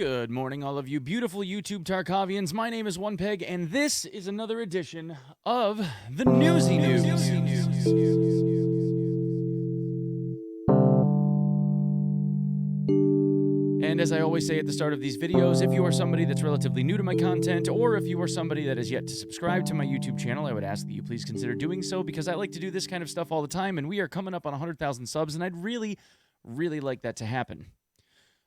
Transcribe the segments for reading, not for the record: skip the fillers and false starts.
Good morning, all of you beautiful YouTube Tarkovians. My name is Onepeg, and this is another edition of the Newsy News. And as I always say at the start of these videos, if you are somebody that's relatively new to my content, or if you are somebody that has yet to subscribe to my YouTube channel, I would ask that you please consider doing so, because I like to do this kind of stuff all the time, and we are coming up on 100,000 subs, and I'd really like that to happen.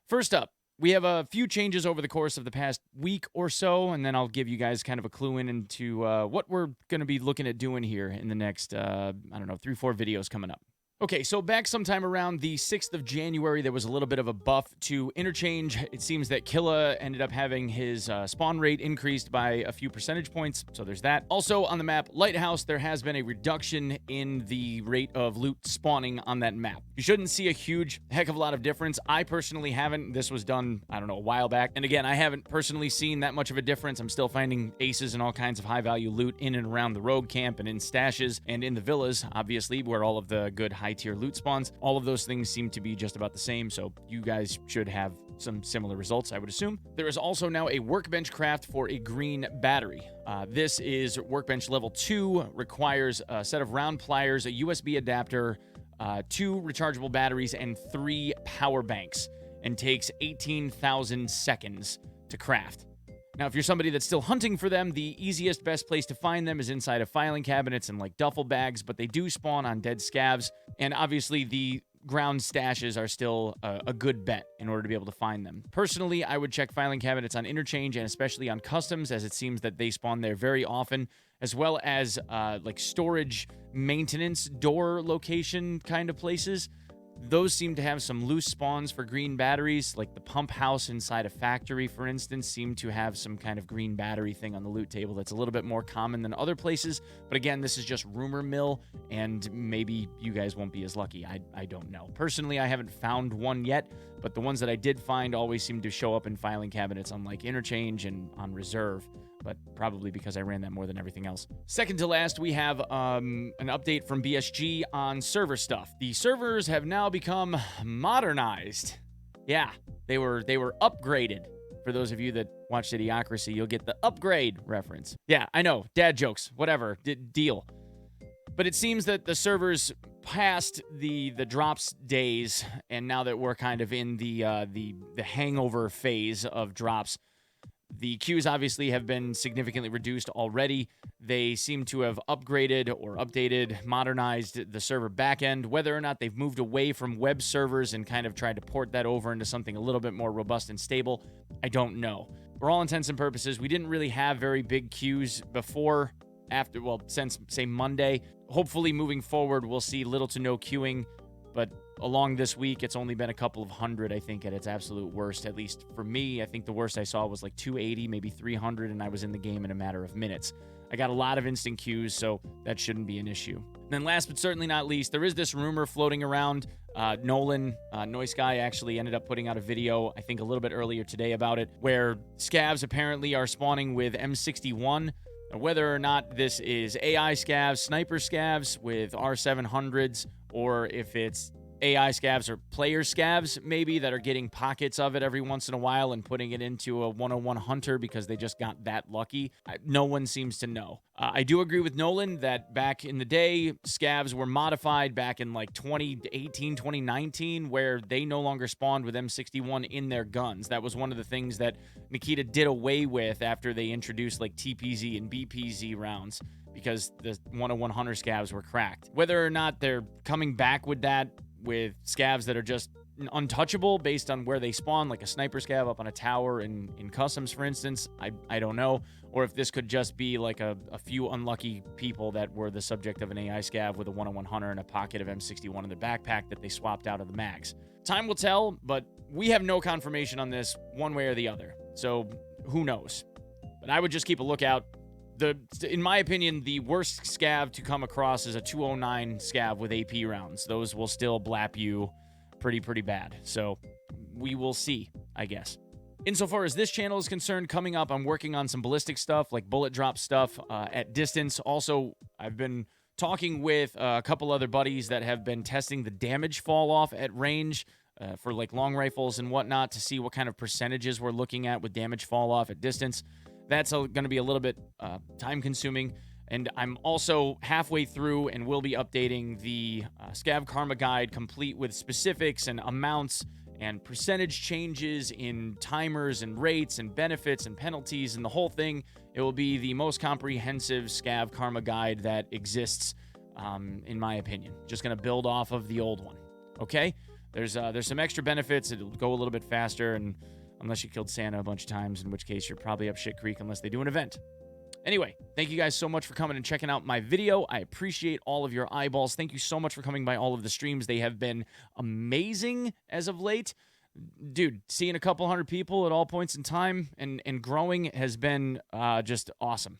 First up, we have a few changes over the course of the past week or so, and then I'll give you guys kind of a clue into what we're going to be looking at doing here in the next, 3-4 videos coming up. Okay, so back sometime around the 6th of January, there was a little bit of a buff to interchange. It seems that Killa ended up having his spawn rate increased by a few percentage points, so there's that. Also, on the map Lighthouse, there has been a reduction in the rate of loot spawning on that map. You shouldn't see a huge heck of a lot of difference. I personally haven't. This was done, a while back. And again, I haven't personally seen that much of a difference. I'm still finding aces and all kinds of high-value loot in and around the rogue camp and in stashes and in the villas, obviously, where all of the good high-tier loot spawns. All of those things seem to be just about the same, so you guys should have some similar results, I would assume. There is also now a workbench craft for a green battery. This is workbench level 2, requires a set of round pliers, a USB adapter, 2 rechargeable batteries, and 3 power banks, and takes 18,000 seconds to craft. Now, if you're somebody that's still hunting for them, the easiest, best place to find them is inside of filing cabinets and like duffel bags, but they do spawn on dead scavs, and obviously the ground stashes are still a good bet in order to be able to find them. Personally, I would check filing cabinets on interchange and especially on customs, as it seems that they spawn there very often, as well as like storage maintenance door location kind of places. Those seem to have some loose spawns for green batteries, like the pump house inside a factory, for instance, seem to have some kind of green battery thing on the loot table that's a little bit more common than other places. But again, this is just rumor mill, and maybe you guys won't be as lucky. I don't know. Personally, I haven't found one yet, but the ones that I did find always seem to show up in filing cabinets on like interchange and on reserve, but probably because I ran that more than everything else. Second to last, we have an update from BSG on server stuff. The servers have now become modernized. Yeah, they were upgraded. For those of you that watch Idiocracy, you'll get the upgrade reference. Yeah, I know, dad jokes, whatever, deal. But it seems that the servers passed the drops days, and now that we're kind of in the hangover phase of drops, the queues obviously have been significantly reduced already. They seem to have upgraded or updated, modernized the server backend. Whether or not they've moved away from web servers and kind of tried to port that over into something a little bit more robust and stable, I don't know. For all intents and purposes, we didn't really have very big queues before, since, say, Monday. Hopefully, moving forward, we'll see little to no queuing, but along this week, it's only been a couple of hundred, I think, at its absolute worst. At least for me, I think the worst I saw was like 280, maybe 300, and I was in the game in a matter of minutes. I got a lot of instant queues, so that shouldn't be an issue. And then last but certainly not least, there is this rumor floating around. Nolan, Noise Guy, actually ended up putting out a video, I think a little bit earlier today about it, where scavs apparently are spawning with M61. Whether or not this is AI scavs, sniper scavs with R700s, or if it's AI scavs or player scavs, maybe, that are getting pockets of it every once in a while and putting it into a 101 hunter because they just got that lucky. No one seems to know. I do agree with Nolan that back in the day, scavs were modified back in like 2018, 2019, where they no longer spawned with M61 in their guns. That was one of the things that Nikita did away with after they introduced like TPZ and BPZ rounds, because the 101 hunter scavs were cracked. Whether or not they're coming back with that, with scavs that are just untouchable based on where they spawn, like a sniper scav up on a tower in customs, for instance, I don't know. Or if this could just be like a few unlucky people that were the subject of an AI scav with a 101 hunter and a pocket of M61 in their backpack that they swapped out of the mags. Time will tell, but we have no confirmation on this one way or the other, so who knows. But I would just keep a lookout. In my opinion, the worst scav to come across is a 209 scav with AP rounds. Those will still blap you pretty bad. So we will see, I guess. Insofar as this channel is concerned, coming up, I'm working on some ballistic stuff, like bullet drop stuff at distance. Also, I've been talking with a couple other buddies that have been testing the damage fall off at range. for like long rifles and whatnot to see what kind of percentages we're looking at with damage fall off at distance. That's going to be a little bit time consuming. And I'm also halfway through and will be updating the Scav Karma Guide, complete with specifics and amounts and percentage changes in timers and rates and benefits and penalties and the whole thing. It will be the most comprehensive Scav Karma Guide that exists, in my opinion. Just going to build off of the old one. Okay? There's some extra benefits. It'll go a little bit faster, and unless you killed Santa a bunch of times, in which case you're probably up shit creek unless they do an event. Anyway, thank you guys so much for coming and checking out my video. I appreciate all of your eyeballs. Thank you so much for coming by all of the streams. They have been amazing as of late. Dude, seeing a couple hundred people at all points in time and growing has been just awesome.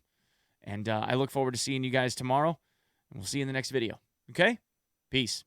And I look forward to seeing you guys tomorrow. And we'll see you in the next video. Okay? Peace.